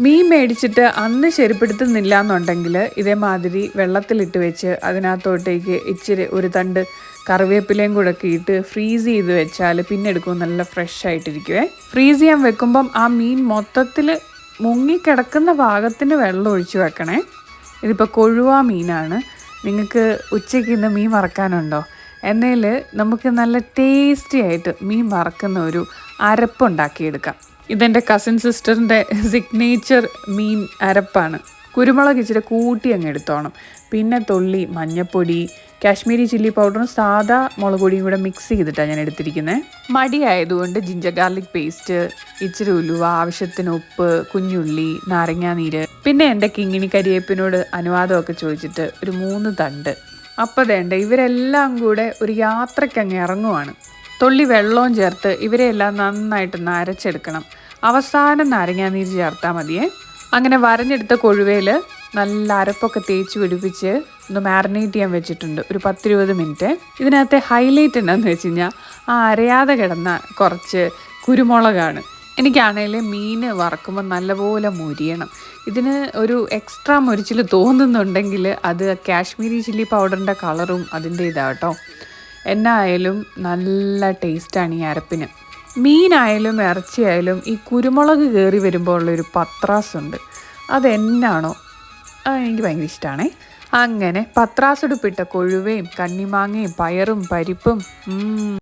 മീൻ മേടിച്ചിട്ട് അന്ന് ശരിപ്പെടുത്തുന്നില്ല എന്നുണ്ടെങ്കിൽ ഇതേമാതിരി വെള്ളത്തിലിട്ട് വെച്ച് അതിനകത്തോട്ടേക്ക് ഇച്ചിരി ഒരു തണ്ട് കറിവേപ്പിലയും കൂടെ ഒക്കെ ഇട്ട് ഫ്രീസ് ചെയ്ത് വെച്ചാൽ പിന്നെ എടുക്കുമ്പോൾ നല്ല ഫ്രഷ് ആയിട്ടിരിക്കുവേ. ഫ്രീസ് ചെയ്യാൻ വെക്കുമ്പം ആ മീൻ മൊത്തത്തിൽ മുങ്ങിക്കിടക്കുന്ന ഭാഗത്തിന് വെള്ളം ഒഴിച്ച് വെക്കണേ. ഇതിപ്പോൾ കൊഴുവ മീനാണ്. നിങ്ങൾക്ക് ഉച്ചയ്ക്ക് ഇന്ന് മീൻ വറക്കാനുണ്ടോ? എന്നേൽ നമുക്ക് നല്ല ടേസ്റ്റി ആയിട്ട് മീൻ വറക്കുന്ന ഒരു അരപ്പുണ്ടാക്കിയെടുക്കാം. ഇതെൻ്റെ കസിൻ സിസ്റ്ററിൻ്റെ സിഗ്നേച്ചർ മീൻ അരപ്പാണ്. കുരുമുളക് ഇച്ചിരി കൂട്ടി അങ്ങ് എടുത്തോണം. പിന്നെ തുള്ളി മഞ്ഞൾപ്പൊടി, കാശ്മീരി ചില്ലി പൗഡറും സാദാ മുളക് പൊടിയും കൂടെ മിക്സ് ചെയ്തിട്ടാണ് ഞാൻ എടുത്തിരിക്കുന്നത്. മടിയായതുകൊണ്ട് ജിഞ്ചർ ഗാർലിക് പേസ്റ്റ്, ഇച്ചിരി ഉലുവ, ആവശ്യത്തിന് ഉപ്പ്, കുഞ്ഞുള്ളി, നാരങ്ങാനീര്, പിന്നെ എൻ്റെ കിങ്ങിണി കരിയേപ്പിനോട് അനുവാദമൊക്കെ ചോദിച്ചിട്ട് ഒരു 3 തണ്ട്. അപ്പോൾ വേണ്ട ഇവരെല്ലാം കൂടെ ഒരു യാത്രയ്ക്ക് അങ്ങ് ഇറങ്ങുവാണ്. തുള്ളി വെള്ളവും ചേർത്ത് ഇവരെല്ലാം നന്നായിട്ടൊന്ന് അരച്ചെടുക്കണം. അവസാനം നാരങ്ങാനീര് ചേർത്താൽ മതിയേ. അങ്ങനെ വരഞ്ഞെടുത്ത കൊഴുവയിൽ നല്ല അരപ്പൊക്കെ തേച്ച് പിടിപ്പിച്ച് ഒന്ന് മാരിനേറ്റ് ചെയ്യാൻ വെച്ചിട്ടുണ്ട് ഒരു 10-20 മിനിറ്റ്. ഇതിനകത്തെ ഹൈലൈറ്റ് എന്താണെന്ന് വെച്ച് കഴിഞ്ഞാൽ ആ അരയാതെ കിടന്ന കുറച്ച് കുരുമുളകാണ്. എനിക്കാണെങ്കിൽ മീൻ വറക്കുമ്പോൾ നല്ലപോലെ മൊരിയണം. ഇതിന് ഒരു എക്സ്ട്രാ മൊരിച്ചിൽ തോന്നുന്നുണ്ടെങ്കിൽ അത് കാശ്മീരി ചില്ലി പൗഡറിൻ്റെ കളറും അതിൻ്റെ ഇതാട്ടോ. എന്നായാലും നല്ല ടേസ്റ്റാണ് ഈ അരപ്പിന്. മീനായാലും ഇറച്ചിയായാലും ഈ കുരുമുളക് കയറി വരുമ്പോൾ ഉള്ളൊരു പത്രാസുണ്ട്, അതെന്നാണോ എനിക്ക് ഭയങ്കര ഇഷ്ടമാണേ. അങ്ങനെ പത്രാസുടുപ്പിട്ട കൊഴുവയും കണ്ണിമാങ്ങയും പയറും പരിപ്പും